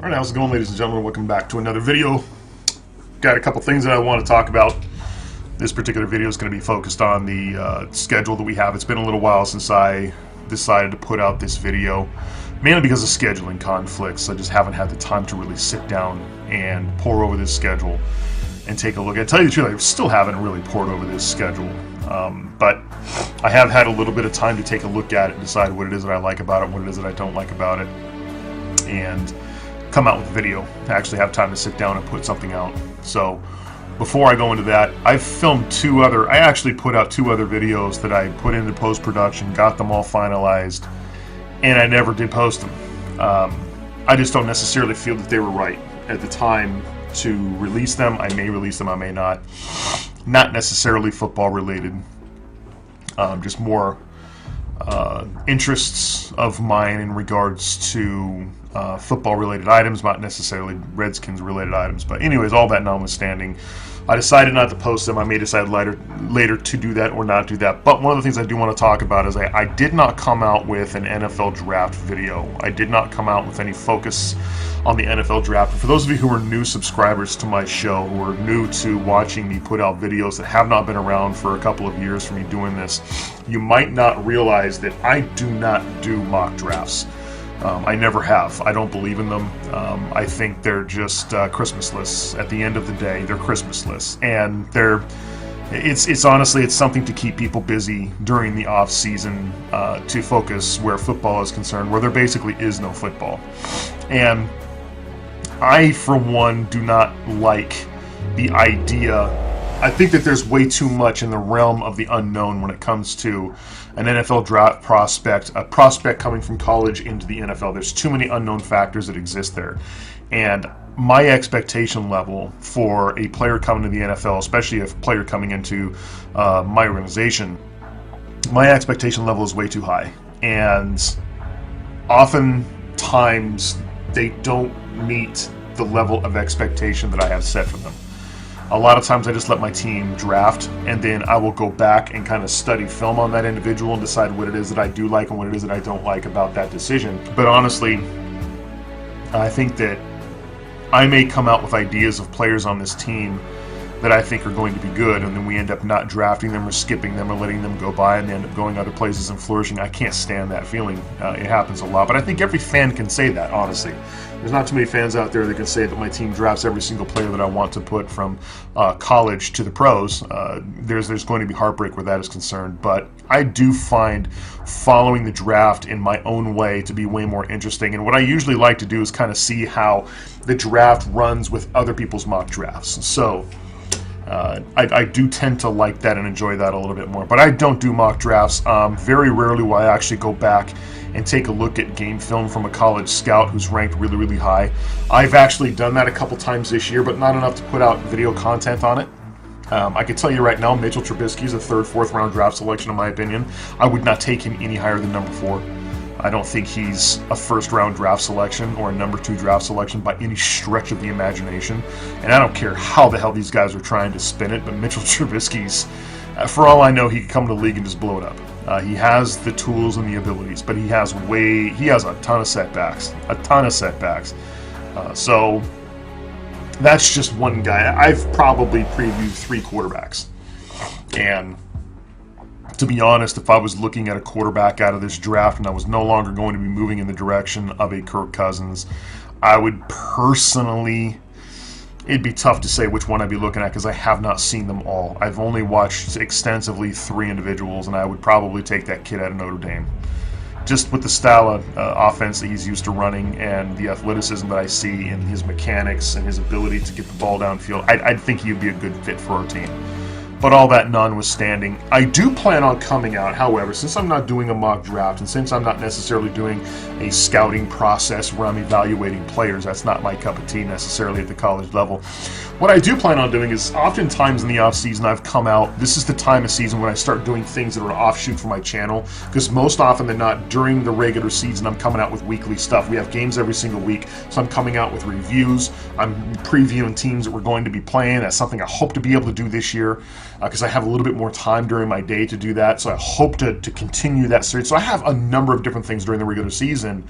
Alright, how's it going, ladies and gentlemen? Welcome back to another video. Got a couple things that I want to talk about. This particular video is going to be focused on the schedule that we have. It's been a little while since I decided to put out this video, mainly because of scheduling conflicts. I just haven't had the time to really sit down and pore over this schedule and take a look. I tell you the truth, I still haven't really pored over this schedule, but I have had a little bit of time to take a look at it and decide what it is that I like about it, what it is that I don't like about it, and come out with a video, to actually have time to sit down and put something out. So before I go into that, I've filmed I actually put out two other videos that I put into post-production, got them all finalized, and I never did post them. I just don't necessarily feel that they were right at the time to release them. I may release them, I may not. Not necessarily football related, just more interests of mine in regards to football related items, not necessarily Redskins related items. But anyways, all that notwithstanding, I decided not to post them. I may decide later to do that or not do that. But one of the things I do want to talk about is I did not come out with an NFL draft video. I did not come out with any focus on the NFL draft. And for those of you who are new subscribers to my show, who are new to watching me put out videos that have not been around for a couple of years for me doing this, you might not realize that I do not do mock drafts. I never have. I don't believe in them. I think they're just Christmas lists. At the end of the day, they're Christmas lists, and it's honestly, it's something to keep people busy during the off season, to focus where football is concerned, where there basically is no football. And I, for one, do not like the idea. I think that there's way too much in the realm of the unknown when it comes to an NFL draft prospect, a prospect coming from college into the NFL. There's too many unknown factors that exist there. And my expectation level for a player coming to the NFL, especially a player coming into my organization, my expectation level is way too high. And oftentimes they don't meet the level of expectation that I have set for them. A lot of times I just let my team draft, and then I will go back and kind of study film on that individual and decide what it is that I do like and what it is that I don't like about that decision. But honestly, I think that I may come out with ideas of players on this team that I think are going to be good, and then we end up not drafting them or skipping them or letting them go by, and they end up going other places and flourishing. I can't stand that feeling. It happens a lot, but I think every fan can say that, honestly. There's not too many fans out there that can say that my team drafts every single player that I want to put from college to the pros. There's going to be heartbreak where that is concerned, but I do find following the draft in my own way to be way more interesting. And what I usually like to do is kind of see how the draft runs with other people's mock drafts. So I do tend to like that and enjoy that a little bit more. But I don't do mock drafts. Very rarely will I actually go back and take a look at game film from a college scout who's ranked really, really high. I've actually done that a couple times this year, but not enough to put out video content on it. I can tell you right now, Mitchell Trubisky is a third, fourth round draft selection in my opinion. I would not take him any higher than number 4. I don't think he's a first round draft selection or a number 2 draft selection by any stretch of the imagination. And I don't care how the hell these guys are trying to spin it, but Mitchell Trubisky's, for all I know, he could come to the league and just blow it up. He has the tools and the abilities, but he has a ton of setbacks. So that's just one guy. I've probably previewed 3 quarterbacks. And to be honest, if I was looking at a quarterback out of this draft and I was no longer going to be moving in the direction of a Kirk Cousins, I would personally, it'd be tough to say which one I'd be looking at because I have not seen them all. I've only watched extensively 3 individuals, and I would probably take that kid out of Notre Dame. Just with the style of offense that he's used to running and the athleticism that I see in his mechanics and his ability to get the ball downfield, I'd think he'd be a good fit for our team. But all that notwithstanding, I do plan on coming out, however, since I'm not doing a mock draft and since I'm not necessarily doing a scouting process where I'm evaluating players, that's not my cup of tea necessarily at the college level. What I do plan on doing is, oftentimes in the off season, I've come out. This is the time of season when I start doing things that are an offshoot for my channel. Because most often than not, during the regular season, I'm coming out with weekly stuff. We have games every single week, so I'm coming out with reviews. I'm previewing teams that we're going to be playing. That's something I hope to be able to do this year, because I have a little bit more time during my day to do that. So I hope to continue that series. So I have a number of different things during the regular season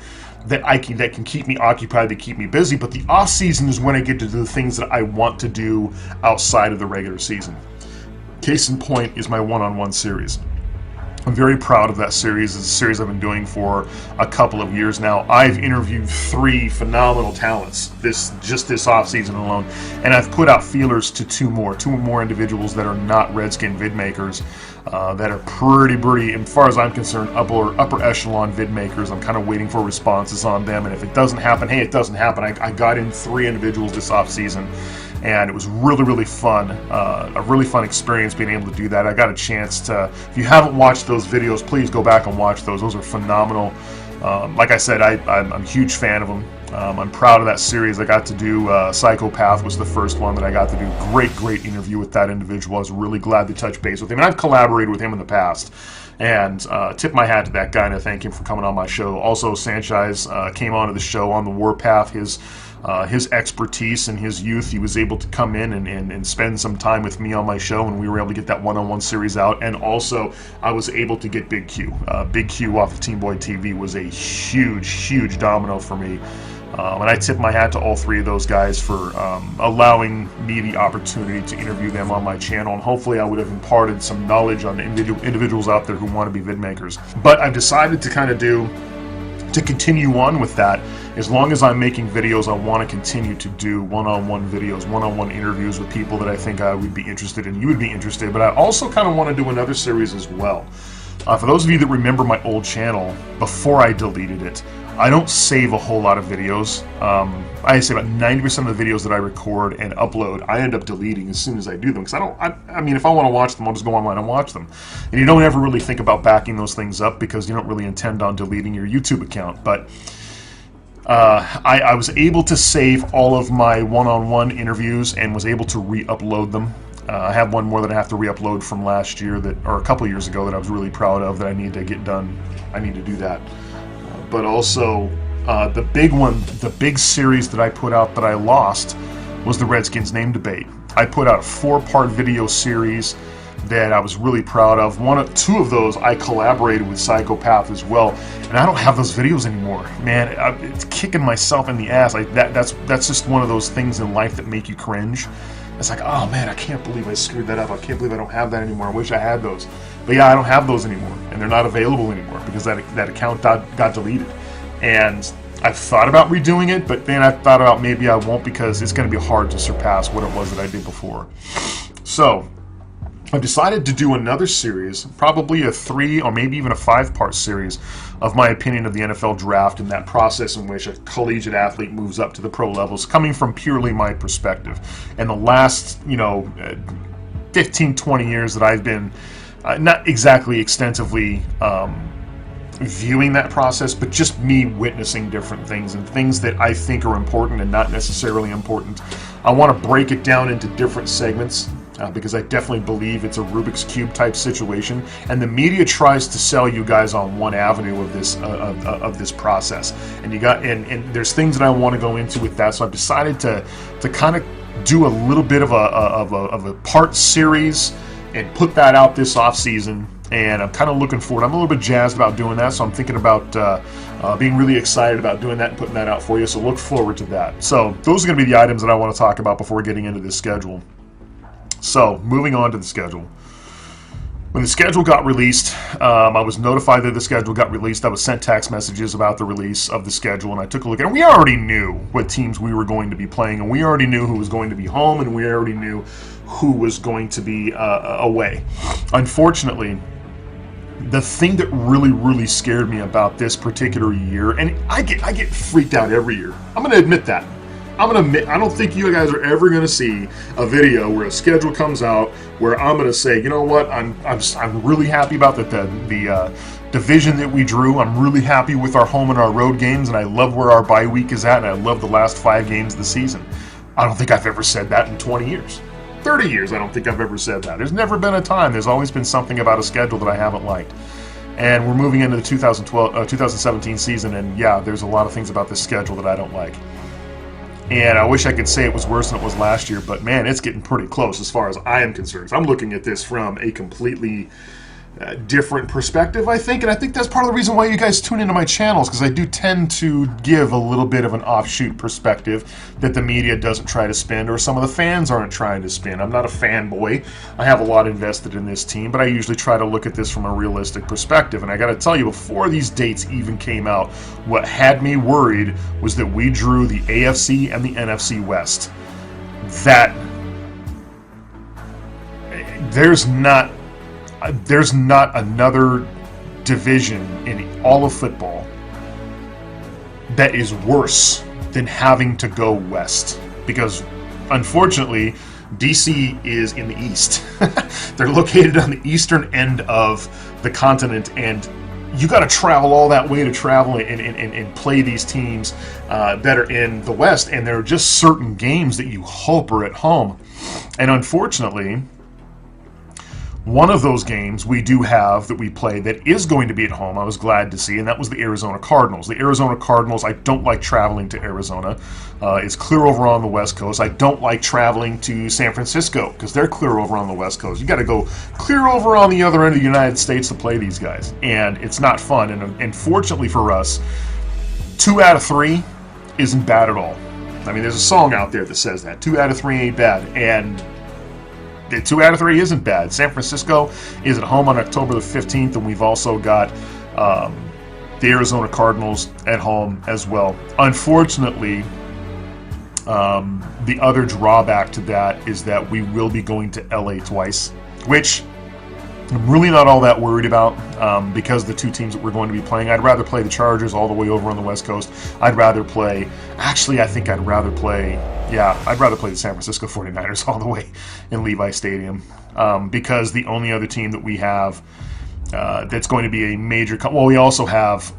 that can keep me occupied, that keep me busy. But the off season is when I get to do the things that I want to do outside of the regular season. Case in point is my one-on-one series. I'm very proud of that series. It's a series I've been doing for a couple of years now. I've interviewed 3 phenomenal talents this off season alone, and I've put out feelers to two more individuals that are not Redskin vid makers, that are pretty, as far as I'm concerned, upper echelon vid makers. I'm kind of waiting for responses on them, and if it doesn't happen, hey, it doesn't happen. I got in 3 individuals this off season, and it was really fun, a really fun experience being able to do that. I got a chance to, if you haven't watched those videos, please go back and watch those. Those are phenomenal. Like I said, I'm a huge fan of them. I'm proud of that series. I got to do Psychopath was the first one that I got to do. Great interview with that individual. I was really glad to touch base with him, and I've collaborated with him in the past. And tip my hat to that guy, and I thank him for coming on my show. Also, Sanchez came onto the show on the Warpath. His expertise and his youth, he was able to come in and spend some time with me on my show, and we were able to get that one-on-one series out. And also, I was able to get Big Q. Big Q off of Team Boy TV was a huge domino for me. And I tip my hat to all 3 of those guys for allowing me the opportunity to interview them on my channel, and hopefully I would have imparted some knowledge on individuals out there who want to be vid makers. But I've decided to continue on with that. As long as I'm making videos, I want to continue to do one-on-one videos, one-on-one interviews with people that I think I would be interested in, you would be interested. But I also kind of want to do another series as well. For those of you that remember my old channel, before I deleted it, I don't save a whole lot of videos. I say about 90% of the videos that I record and upload, I end up deleting as soon as I do them. Because I mean, if I want to watch them, I'll just go online and watch them. And you don't ever really think about backing those things up because you don't really intend on deleting your YouTube account. But I was able to save all of my one-on-one interviews and was able to re-upload them. I have one more that I have to re-upload from last year, or a couple years ago, that I was really proud of, that I need to get done. I need to do that. But also, the big one, the big series that I put out that I lost was the Redskins name debate. I put out a 4-part video series that I was really proud of. 2 of those I collaborated with Psychopath as well, and I don't have those videos anymore. Man, it's kicking myself in the ass. That's just one of those things in life that make you cringe. It's like, oh man, I can't believe I screwed that up. I can't believe I don't have that anymore. I wish I had those. But yeah, I don't have those anymore, and they're not available anymore because that account got deleted. And I've thought about redoing it, but then I've thought about maybe I won't, because it's going to be hard to surpass what it was that I did before. So I've decided to do another series, probably a 3 or maybe even a 5-part series of my opinion of the NFL draft and that process in which a collegiate athlete moves up to the pro levels, coming from purely my perspective. And the last, 15, 20 years that I've been not exactly extensively viewing that process, but just me witnessing different things and things that I think are important and not necessarily important. I want to break it down into different segments. Because I definitely believe it's a Rubik's Cube type situation, and the media tries to sell you guys on one avenue of this process, and there's things that I want to go into with that. So I've decided to kind of do a little bit of a part series and put that out this off season, and I'm kind of looking forward. I'm a little bit jazzed about doing that, so I'm thinking about being really excited about doing that and putting that out for you. So look forward to that. So those are going to be the items that I want to talk about before getting into this schedule. So, moving on to the schedule. When the schedule got released, I was notified that the schedule got released. I was sent text messages about the release of the schedule, and I took a look at it. We already knew what teams we were going to be playing, and we already knew who was going to be home, and we already knew who was going to be away. Unfortunately, the thing that really scared me about this particular year, and I get freaked out every year. I'm going to admit that. I don't think you guys are ever going to see a video where a schedule comes out where I'm going to say, you know what, I'm really happy about the division that we drew. I'm really happy with our home and our road games, and I love where our bye week is at, and I love the last 5 games of the season. I don't think I've ever said that in 20 years. 30 years, I don't think I've ever said that. There's never been a time. There's always been something about a schedule that I haven't liked. And we're moving into the 2017 season, and yeah, there's a lot of things about this schedule that I don't like. And I wish I could say it was worse than it was last year, but man, it's getting pretty close as far as I am concerned. So I'm looking at this from a completely different perspective, I think, and I think that's part of the reason why you guys tune into my channels, because I do tend to give a little bit of an offshoot perspective that the media doesn't try to spin, or some of the fans aren't trying to spin. I'm not a fanboy. I have a lot invested in this team, but I usually try to look at this from a realistic perspective. And I got to tell you, before these dates even came out, what had me worried was that we drew the AFC and the NFC West. That there's not another division in all of football that is worse than having to go west, because unfortunately DC is in the east. They're located on the eastern end of the continent, and you got to travel all that way to travel and play these teams that are in the west, and there are just certain games that you hope are at home. And unfortunately, one of those games we do have that we play that is going to be at home, I was glad to see, and that was the Arizona Cardinals. The Arizona Cardinals, I don't like traveling to Arizona. It's clear over on the West Coast. I don't like traveling to San Francisco because they're clear over on the West Coast. You got to go clear over on the other end of the United States to play these guys, and it's not fun. And fortunately for us, 2 out of 3 isn't bad at all. I mean, there's a song out there that says that. 2 out of 3 ain't bad, and 2 out of 3 isn't bad. San Francisco is at home on October the 15th, and we've also got the Arizona Cardinals at home as well. Unfortunately, the other drawback to that is that we will be going to LA twice, which I'm really not all that worried about because the two teams that we're going to be playing. I'd rather play the Chargers all the way over on the West Coast. I'd rather play the San Francisco 49ers all the way in Levi Stadium because the only other team that we have that's going to be a major... Well, we also have...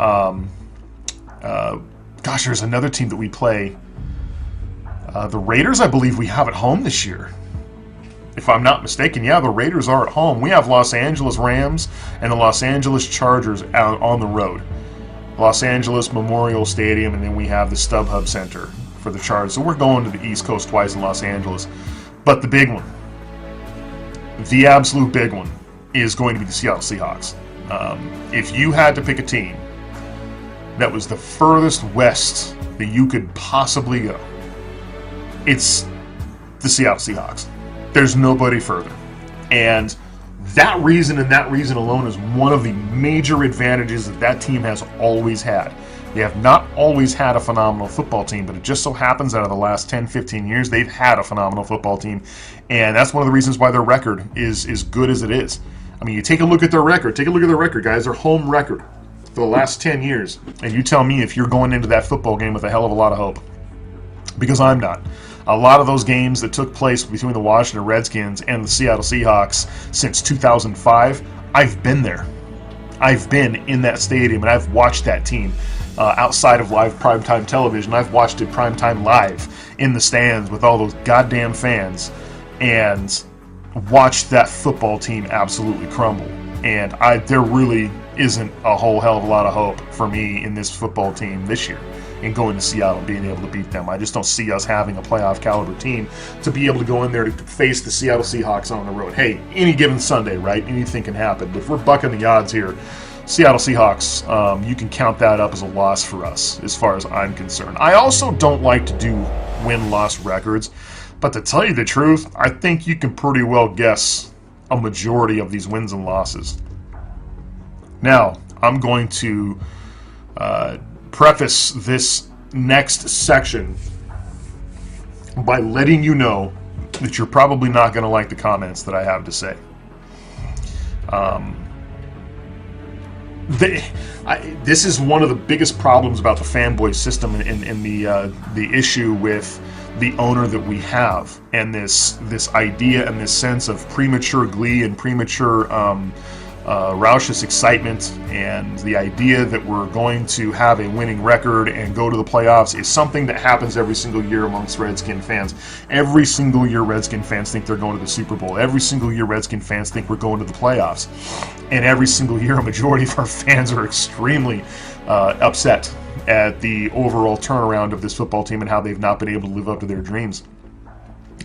there's another team that we play. The Raiders, I believe we have at home this year. If I'm not mistaken, yeah, the Raiders are at home. We have Los Angeles Rams and the Los Angeles Chargers out on the road. Los Angeles Memorial Stadium, and then we have the StubHub Center for the Chargers. So we're going to the East Coast twice in Los Angeles. But the big one, the absolute big one, is going to be the Seattle Seahawks. If you had to pick a team that was the furthest west that you could possibly go, it's the Seattle Seahawks. There's nobody further. And that reason and that reason alone is one of the major advantages that team has always had. They have not always had a phenomenal football team, but it just so happens out of the last 10, 15 years, they've had a phenomenal football team. And that's one of the reasons why their record is as good as it is. I mean, you take a look at their record. Take a look at their record, guys. Their home record for the last 10 years. And you tell me if you're going into that football game with a hell of a lot of hope. Because I'm not. A lot of those games that took place between the Washington Redskins and the Seattle Seahawks since 2005, I've been there. I've been in that stadium, and I've watched that team outside of live primetime television. I've watched it primetime live in the stands with all those goddamn fans and watched that football team absolutely crumble. And there really isn't a whole hell of a lot of hope for me in this football team this year and going to Seattle and being able to beat them. I just don't see us having a playoff caliber team to be able to go in there to face the Seattle Seahawks on the road. Hey, any given Sunday, right? Anything can happen. But if we're bucking the odds here, Seattle Seahawks, you can count that up as a loss for us as far as I'm concerned. I also don't like to do win-loss records, but to tell you the truth, I think you can pretty well guess a majority of these wins and losses. Now, I'm going to preface this next section by letting you know that you're probably not going to like the comments that I have to say. This is one of the biggest problems about the fanboy system and the issue with the owner that we have, and this idea and this sense of premature glee and premature raucous excitement, and the idea that we're going to have a winning record and go to the playoffs is something that happens every single year amongst Redskin fans. Every single year Redskin fans think they're going to the Super Bowl. Every single year Redskin fans think we're going to the playoffs. And every single year a majority of our fans are extremely upset at the overall turnaround of this football team and how they've not been able to live up to their dreams.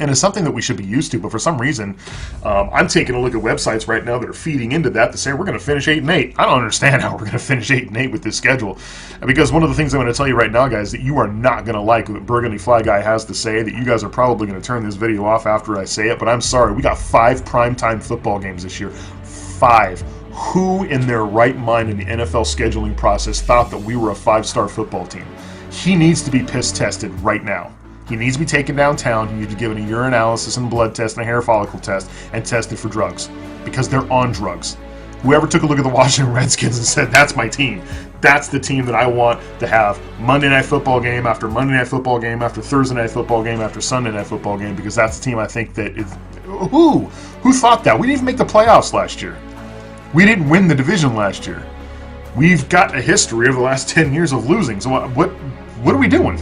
And it's something that we should be used to, but for some reason, I'm taking a look at websites right now that are feeding into that to say we're going to finish 8-8. I don't understand how we're going to finish 8-8 with this schedule, because one of the things I'm going to tell you right now, guys, that you are not going to like what Burgundy Fly Guy has to say. That you guys are probably going to turn this video off after I say it, but I'm sorry, we got 5 primetime football games this year. 5. Who in their right mind in the NFL scheduling process thought that we were a 5-star football team? He needs to be piss tested right now. He needs to be taken downtown. He needs to be given a urinalysis and blood test and a hair follicle test and tested for drugs, because they're on drugs. Whoever took a look at the Washington Redskins and said, that's my team, that's the team that I want to have Monday Night Football game after Monday Night Football game after Thursday Night Football game after Sunday Night Football game, because that's the team I think that is... Who thought that? We didn't even make the playoffs last year. We didn't win the division last year. We've got a history over the last 10 years of losing. So what are we doing?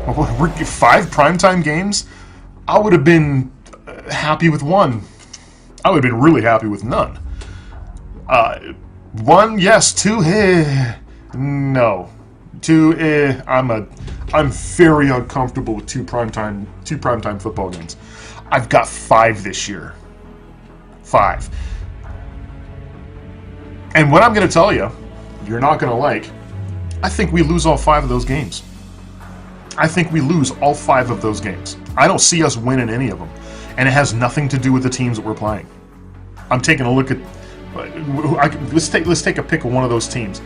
We're 5 primetime games? I would have been happy with 1. I would have been really happy with none. 1, yes. 2, no. 2, I'm very uncomfortable with 2 primetime football games. I've got 5 this year. 5. And what I'm going to tell you, you're not going to like, I think we lose all 5 of those games. I think we lose all 5 of those games. I don't see us winning any of them. And it has nothing to do with the teams that we're playing. I'm taking a look at... Let's take a pick of one of those teams.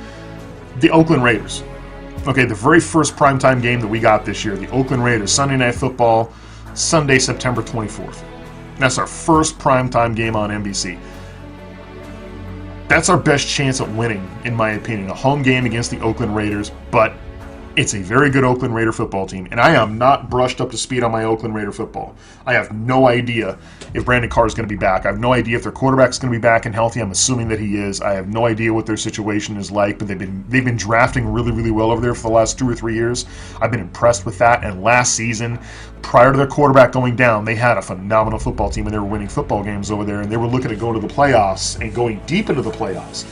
The Oakland Raiders. Okay, the very first primetime game that we got this year, the Oakland Raiders, Sunday Night Football, Sunday, September 24th. That's our first primetime game on NBC. That's our best chance at winning, in my opinion. A home game against the Oakland Raiders, but it's a very good Oakland Raider football team, and I am not brushed up to speed on my Oakland Raider football. I have no idea if Brandon Carr is going to be back. I have no idea if their quarterback is going to be back and healthy. I'm assuming that he is. I have no idea what their situation is like, but they've been drafting really, really well over there for the last 2 or 3 years. I've been impressed with that, and last season, prior to their quarterback going down, they had a phenomenal football team, and they were winning football games over there, and they were looking at going to the playoffs and going deep into the playoffs.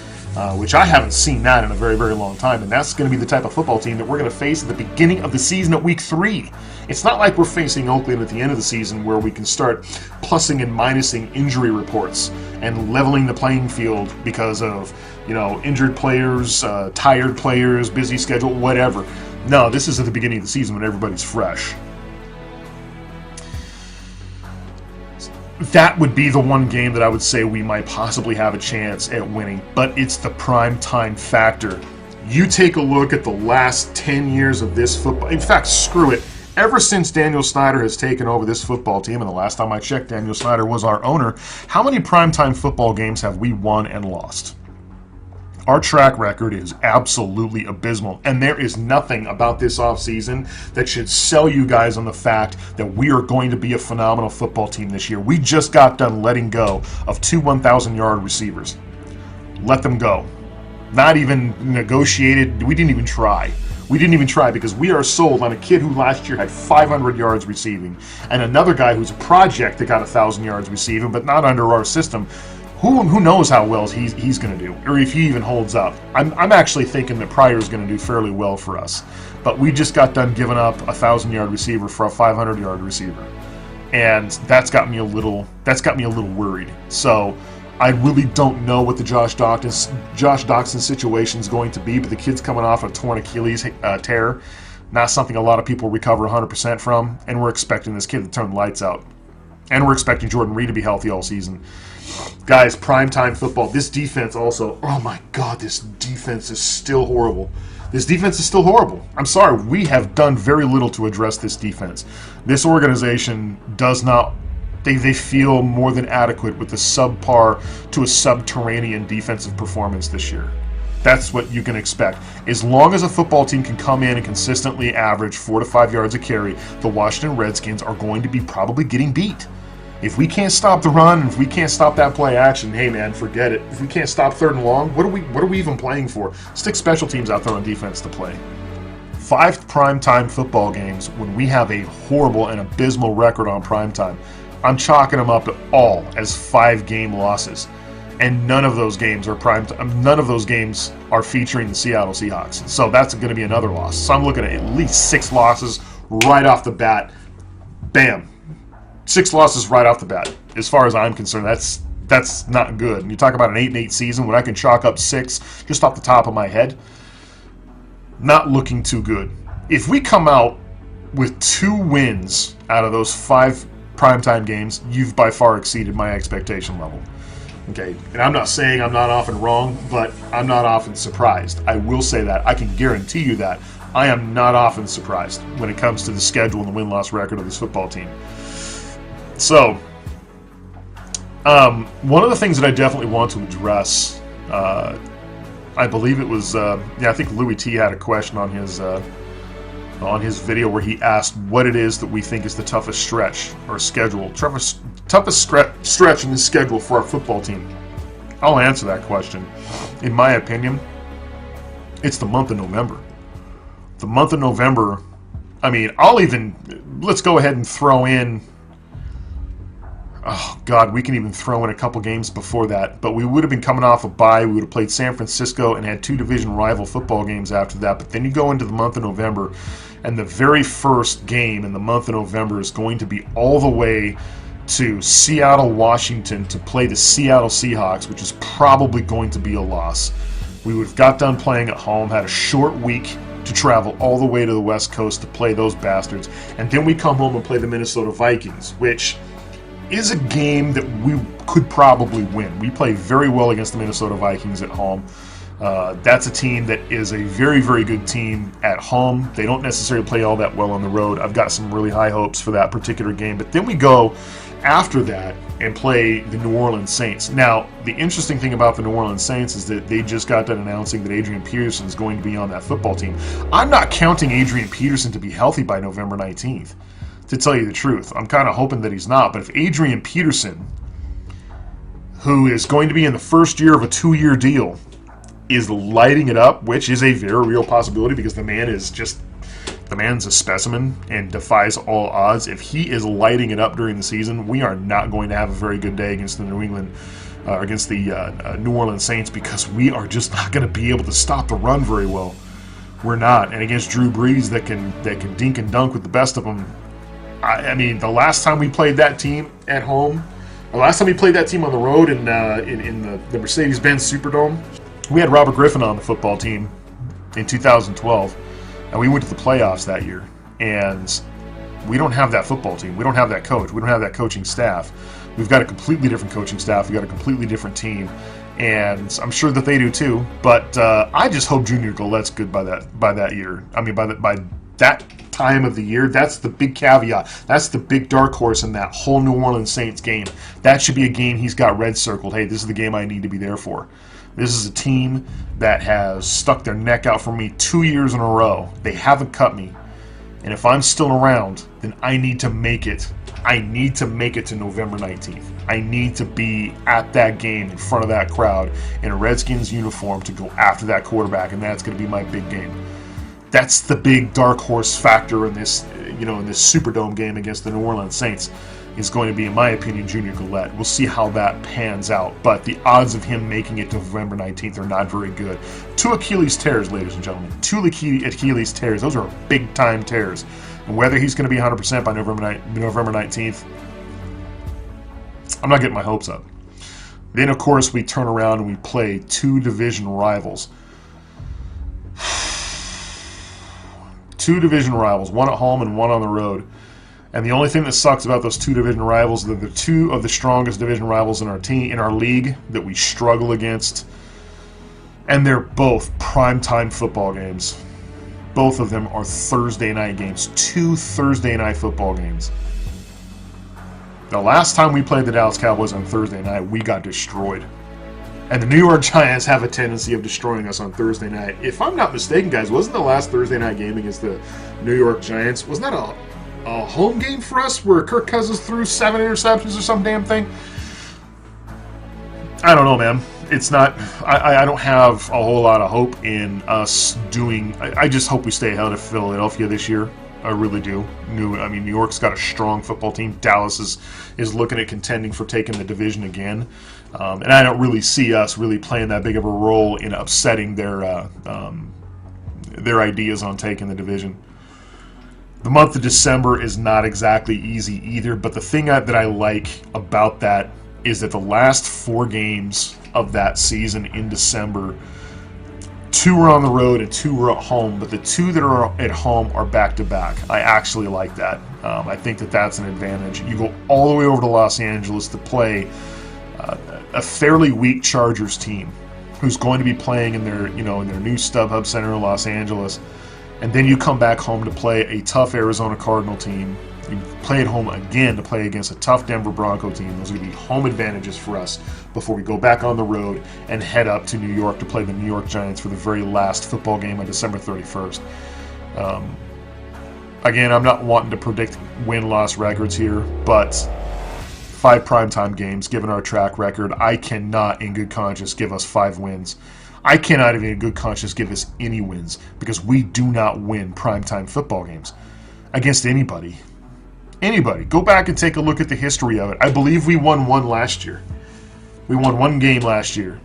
Which I haven't seen that in a very, very long time. And that's going to be the type of football team that we're going to face at the beginning of the season at week 3. It's not like we're facing Oakland at the end of the season where we can start plussing and minusing injury reports and leveling the playing field because of, injured players, tired players, busy schedule, whatever. No, this is at the beginning of the season when everybody's fresh. That would be the one game that I would say we might possibly have a chance at winning, but it's the prime time factor. You take a look at the last 10 years of this football. In fact, screw it. Ever since Daniel Snyder has taken over this football team, and the last time I checked, Daniel Snyder was our owner, how many primetime football games have we won and lost? Our track record is absolutely abysmal, and there is nothing about this offseason that should sell you guys on the fact that we are going to be a phenomenal football team this year. We just got done letting go of 2 1,000-yard receivers. Let them go. Not even negotiated. We didn't even try. We didn't even try because we are sold on a kid who last year had 500 yards receiving, and another guy who's a project that got 1,000 yards receiving, but not under our system. Who knows how well he's going to do, or if he even holds up. I'm actually thinking that Pryor's going to do fairly well for us. But we just got done giving up a 1,000-yard receiver for a 500-yard receiver. And that's got me a little worried. So I really don't know what the Josh Doctson situation is going to be, but the kid's coming off a torn Achilles tear. Not something a lot of people recover 100% from, and we're expecting this kid to turn the lights out. And we're expecting Jordan Reed to be healthy all season. Guys, primetime football. This defense also, oh my God, this defense is still horrible. This defense is still horrible. I'm sorry, we have done very little to address this defense. This organization does not, they feel more than adequate with the subpar to a subterranean defensive performance this year. That's what you can expect. As long as a football team can come in and consistently average 4 to 5 yards a carry, the Washington Redskins are going to be probably getting beat. If we can't stop the run, if we can't stop that play action, hey man, forget it. If we can't stop 3rd and long, what are we even playing for? Stick special teams out there on defense to play. 5 primetime football games when we have a horrible and abysmal record on primetime. I'm chalking them up all as 5-game losses. And none of those games are none of those games are featuring the Seattle Seahawks. So that's going to be another loss. So I'm looking at least 6 losses right off the bat. Bam. 6 losses right off the bat. As far as I'm concerned, that's not good. And you talk about an 8-8 season when I can chalk up 6 just off the top of my head. Not looking too good. If we come out with 2 wins out of those 5 primetime games, you've by far exceeded my expectation level. Okay, and I'm not saying I'm not often wrong, but I'm not often surprised. I will say that. I can guarantee you that. I am not often surprised when it comes to the schedule and the win-loss record of this football team. So, one of the things that I definitely want to address, I believe it was, I think Louis T had a question on his video where he asked what it is that we think is the toughest stretch or schedule, toughest stretch in the schedule for our football team. I'll answer that question. In my opinion, it's the month of November. The month of November, I mean, let's go ahead and throw in, oh God, we can even throw in a couple games before that, but we would have been coming off a bye. We would have played San Francisco and had 2 division rival football games after that, but then you go into the month of November, and the very first game in the month of November is going to be all the way to Seattle, Washington to play the Seattle Seahawks, which is probably going to be a loss. We would have got done playing at home, had a short week to travel all the way to the West Coast to play those bastards, and then we come home and play the Minnesota Vikings, which is a game that we could probably win. We play very well against the Minnesota Vikings at home. That's a team that is a very, very good team at home. They don't necessarily play all that well on the road. I've got some really high hopes for that particular game. But then we go after that and play the New Orleans Saints. Now, the interesting thing about the New Orleans Saints is that they just got done announcing that Adrian Peterson is going to be on that football team. I'm not counting Adrian Peterson to be healthy by November 19th, to tell you the truth. I'm kind of hoping that he's not. But if Adrian Peterson, who is going to be in the first year of a 2-year deal, is lighting it up, which is a very real possibility because the man's a specimen and defies all odds. If he is lighting it up during the season, we are not going to have a very good day against the New Orleans Saints because we are just not going to be able to stop the run very well. We're not. And against Drew Brees that can dink and dunk with the best of them. I mean, the last time we played that team at home, the last time we played that team on the road in the Mercedes-Benz Superdome, we had Robert Griffin on the football team in 2012, and we went to the playoffs that year. And we don't have that football team. We don't have that coach. We don't have that coaching staff. We've got a completely different coaching staff. We've got a completely different team, and I'm sure that they do too. But I just hope Junior Gallette's good by that year. I mean, by that time of the year. That's the big caveat. That's the big dark horse in that whole New Orleans Saints game. That should be a game he's got red circled. Hey, this is the game I need to be there for. This is a team that has stuck their neck out for me 2 years in a row. They haven't cut me. And if I'm still around, then I need to make it. I need to make it to November 19th. I need to be at that game in front of that crowd in a Redskins uniform to go after that quarterback, and that's going to be my big game. That's the big dark horse factor in this, in this Superdome game against the New Orleans Saints. Is going to be, in my opinion, Junior Gallette. We'll see how that pans out, but the odds of him making it to November 19th are not very good. 2 Achilles tears, ladies and gentlemen. 2 Achilles tears. Those are big-time tears. And whether he's going to be 100% by November 19th, I'm not getting my hopes up. Then, of course, we turn around and we play 2 division rivals. 2 division rivals, one at home and one on the road. And the only thing that sucks about those 2 division rivals is that they're 2 of the strongest division rivals in our league that we struggle against. And they're both primetime football games. Both of them are Thursday night games. 2 Thursday night football games. The last time we played the Dallas Cowboys on Thursday night, we got destroyed. And the New York Giants have a tendency of destroying us on Thursday night. If I'm not mistaken, guys, wasn't the last Thursday night game against the New York Giants, wasn't that a home game for us where Kirk Cousins threw 7 interceptions or some damn thing. I don't know, man. It's not. I don't have a whole lot of hope in us doing. I just hope we stay ahead of Philadelphia this year. I really do. New York's got a strong football team. Dallas is looking at contending for taking the division again, and I don't really see us really playing that big of a role in upsetting their ideas on taking the division. The month of December is not exactly easy either, but the thing that I like about that is that the last 4 games of that season in December, 2 were on the road and 2 were at home, but the 2 that are at home are back-to-back. I actually like that. I think that that's an advantage. You go all the way over to Los Angeles to play a fairly weak Chargers team who's going to be playing in their new StubHub Center in Los Angeles, and then you come back home to play a tough Arizona Cardinal team. You play at home again to play against a tough Denver Bronco team. Those are going to be home advantages for us before we go back on the road and head up to New York to play the New York Giants for the very last football game on December 31st. Again, I'm not wanting to predict win-loss records here, but 5 primetime games, given our track record, I cannot in good conscience give us 5 wins. I cannot even in good conscience give us any wins because we do not win primetime football games against anybody. Anybody. Go back and take a look at the history of it. I believe we won 1 last year. We won 1 game last year.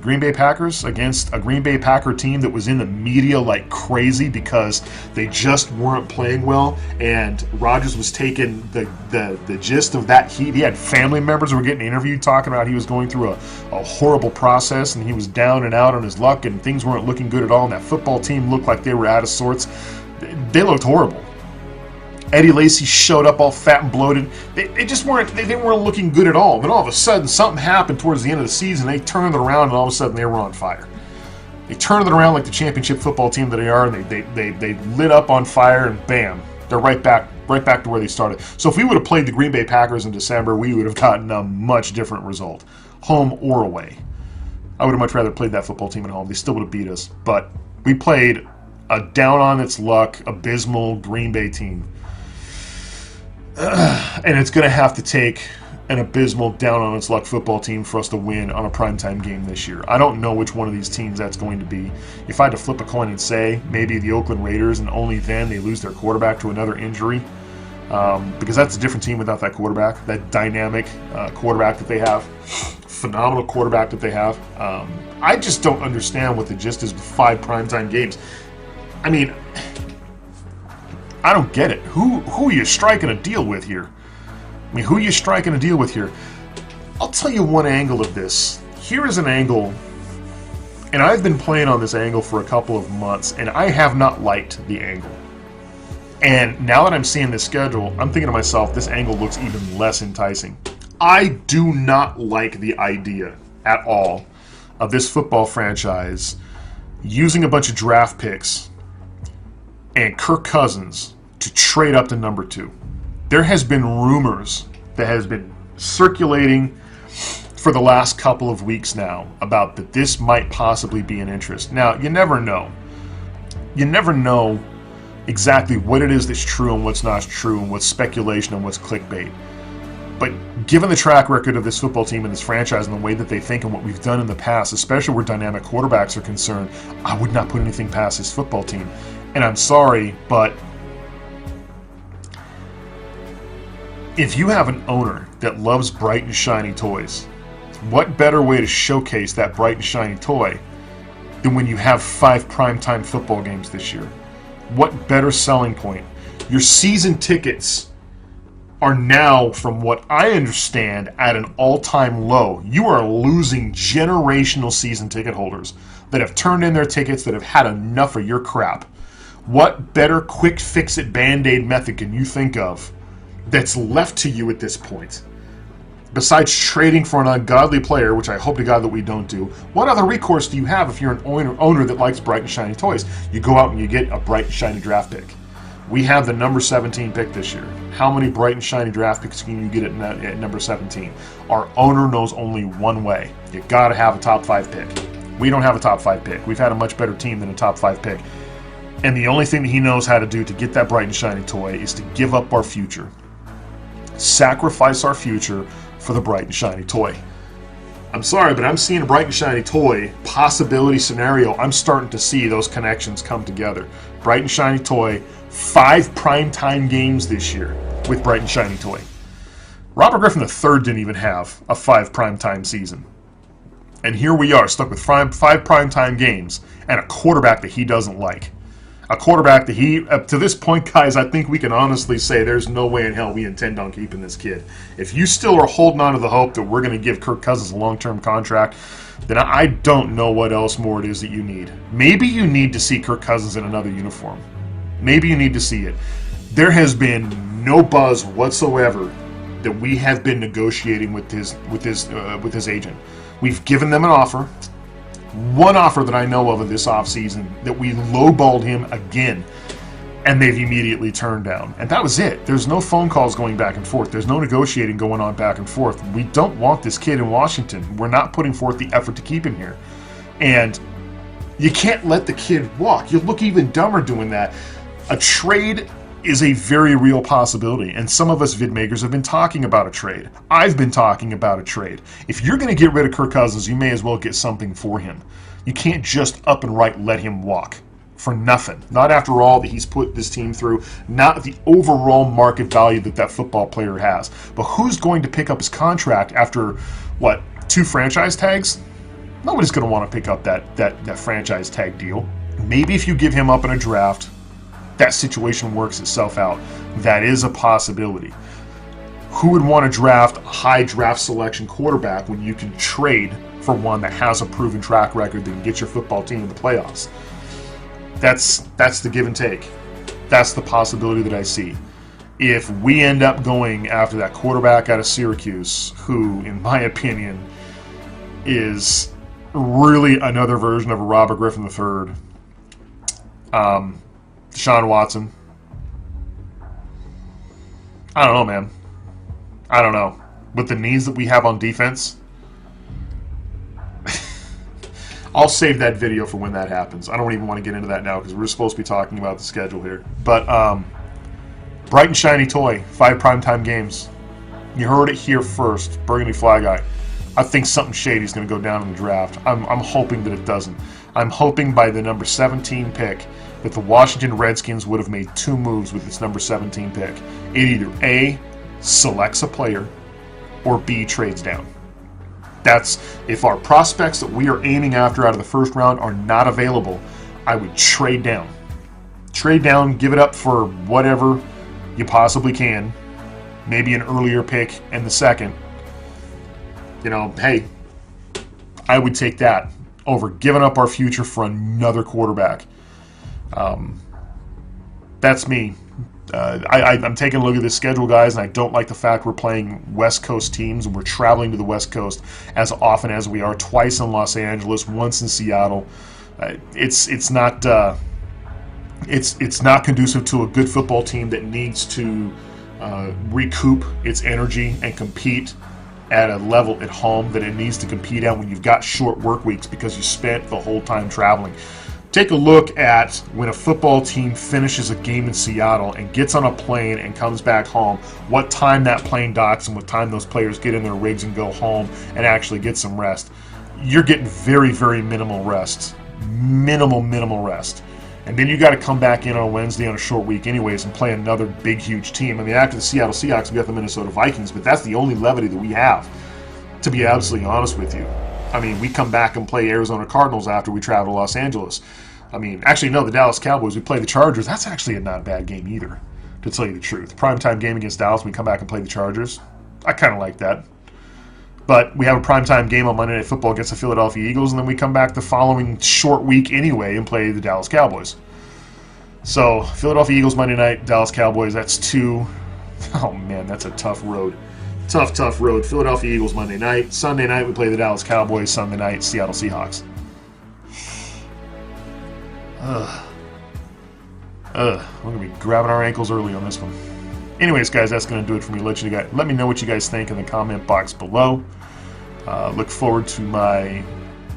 Green Bay Packers against a Green Bay Packer team that was in the media like crazy because they just weren't playing well, and Rodgers was taking the gist of that heat. He had family members who were getting interviewed talking about he was going through a horrible process and he was down and out on his luck and things weren't looking good at all, and that football team looked like they were out of sorts. They looked horrible. Eddie Lacy showed up all fat and bloated. They just weren't. They weren't looking good at all. Then all of a sudden, something happened towards the end of the season. They turned it around, and all of a sudden, they were on fire. They turned it around like the championship football team that they are, and they lit up on fire, and bam, they're right back to where they started. So if we would have played the Green Bay Packers in December, we would have gotten a much different result, home or away. I would have much rather played that football team at home. They still would have beat us, but we played a down on its luck, abysmal Green Bay team. And it's going to have to take an abysmal, down-on-its-luck football team for us to win on a primetime game this year. I don't know which one of these teams that's going to be. If I had to flip a coin and say maybe the Oakland Raiders, and only then they lose their quarterback to another injury, because that's a different team without that quarterback, that dynamic quarterback that they have, phenomenal quarterback that they have. I just don't understand what the gist is with 5 primetime games. I mean, I don't get it. Who are you striking a deal with here? I mean, who are you striking a deal with here? I'll tell you one angle of this. Here is an angle, and I've been playing on this angle for a couple of months, and I have not liked the angle. And now that I'm seeing this schedule, I'm thinking to myself, this angle looks even less enticing. I do not like the idea at all of this football franchise using a bunch of draft picks and Kirk Cousins to trade up to number 2. There has been rumors that has been circulating for the last couple of weeks now about that this might possibly be an interest. Now, you never know. You never know exactly what it is that's true and what's not true and what's speculation and what's clickbait. But given the track record of this football team and this franchise and the way that they think and what we've done in the past, especially where dynamic quarterbacks are concerned, I would not put anything past this football team. And I'm sorry, but if you have an owner that loves bright and shiny toys, what better way to showcase that bright and shiny toy than when you have 5 primetime football games this year? What better selling point? Your season tickets are now, from what I understand, at an all-time low. You are losing generational season ticket holders that have turned in their tickets, that have had enough of your crap. What better quick fix-it Band-Aid method can you think of that's left to you at this point? Besides trading for an ungodly player, which I hope to God that we don't do, what other recourse do you have if you're an owner that likes bright and shiny toys? You go out and you get a bright and shiny draft pick. We have the number 17 pick this year. How many bright and shiny draft picks can you get at number 17? Our owner knows only one way. You got to have a top 5 pick. We don't have a top 5 pick. We've had a much better team than a top 5 pick. And the only thing that he knows how to do to get that bright and shiny toy is to give up our future. Sacrifice our future for the bright and shiny toy. I'm sorry, but I'm seeing a bright and shiny toy possibility scenario. I'm starting to see those connections come together. Bright and shiny toy, 5 primetime games this year with bright and shiny toy. Robert Griffin III didn't even have a 5 primetime season. And here we are, stuck with 5 primetime games and a quarterback that he doesn't like. A quarterback that he, up to this point, guys, I think we can honestly say there's no way in hell we intend on keeping this kid. If you still are holding on to the hope that we're going to give Kirk Cousins a long-term contract, then I don't know what else more it is that you need. Maybe you need to see Kirk Cousins in another uniform. Maybe you need to see it. There has been no buzz whatsoever that we have been negotiating with his agent. We've given them an offer. One offer that I know of this offseason that we lowballed him again, and they've immediately turned down. And that was it. There's no phone calls going back and forth. There's no negotiating going on back and forth. We don't want this kid in Washington. We're not putting forth the effort to keep him here. And you can't let the kid walk. You look even dumber doing that. A trade is a very real possibility, and some of us vidmakers have been talking about a trade. I've been talking about a trade. If you're going to get rid of Kirk Cousins, you may as well get something for him. You can't just up and right let him walk for nothing. Not after all that he's put this team through, not the overall market value that football player has. But who's going to pick up his contract after, 2 franchise tags? Nobody's going to want to pick up that franchise tag deal. Maybe if you give him up in a draft, that situation works itself out. That is a possibility. Who would want to draft a high draft selection quarterback when you can trade for one that has a proven track record that can get your football team in the playoffs? That's the give and take. That's the possibility that I see. If we end up going after that quarterback out of Syracuse, who, in my opinion, is really another version of a Robert Griffin III, Deshaun Watson. I don't know, man. I don't know. With the needs that we have on defense, I'll save that video for when that happens. I don't even want to get into that now because we're supposed to be talking about the schedule here. But bright and shiny toy, 5 primetime games. You heard it here first. Burgundy Fly Guy. I think something shady is going to go down in the draft. I'm hoping that it doesn't. I'm hoping by the number 17 pick that the Washington Redskins would have made 2 moves with its number 17 pick. It either A, selects a player, or B, trades down. That's, if our prospects that we are aiming after out of the first round are not available, I would trade down. Trade down, give it up for whatever you possibly can. Maybe an earlier pick in the second. Hey, I would take that over giving up our future for another quarterback. That's me. I'm taking a look at this schedule, guys, and I don't like the fact we're playing West Coast teams and we're traveling to the West Coast as often as we are, twice in Los Angeles, once in Seattle. It's not conducive to a good football team that needs to recoup its energy and compete at a level at home that it needs to compete at when you've got short work weeks because you spent the whole time traveling. Take a look at when a football team finishes a game in Seattle and gets on a plane and comes back home, what time that plane docks and what time those players get in their rigs and go home and actually get some rest. You're getting very, very minimal rest. Minimal rest. And then you got to come back in on a Wednesday on a short week anyways and play another big, huge team. I mean, after the Seattle Seahawks, we got the Minnesota Vikings, but that's the only levity that we have, to be absolutely honest with you. I mean, we come back and play Arizona Cardinals after we travel to Los Angeles. I mean, actually, no, the Dallas Cowboys, we play the Chargers. That's actually a not bad game either, to tell you the truth. Primetime game against Dallas, we come back and play the Chargers. I kind of like that. But we have a primetime game on Monday Night Football against the Philadelphia Eagles, and then we come back the following short week anyway and play the Dallas Cowboys. So, Philadelphia Eagles Monday night, Dallas Cowboys, that's 2. Oh, man, that's a tough road. Tough road. Philadelphia Eagles Monday night. Sunday night, we play the Dallas Cowboys. Sunday night, Seattle Seahawks. We're going to be grabbing our ankles early on this one. Anyways, guys, that's going to do it for me. Let me know what you guys think in the comment box below. Look forward to my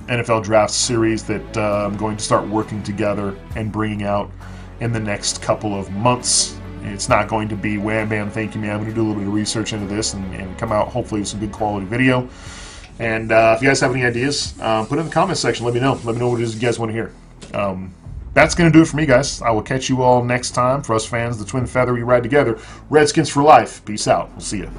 NFL draft series that I'm going to start working together and bringing out in the next couple of months. It's not going to be wham bam, thank you, man. I'm going to do a little bit of research into this and come out hopefully with some good quality video. And if you guys have any ideas, put it in the comment section. Let me know. Let me know what it is you guys want to hear. That's going to do it for me, guys. I will catch you all next time. For us fans, the twin feather, we ride together. Redskins for life. Peace out. We'll see you.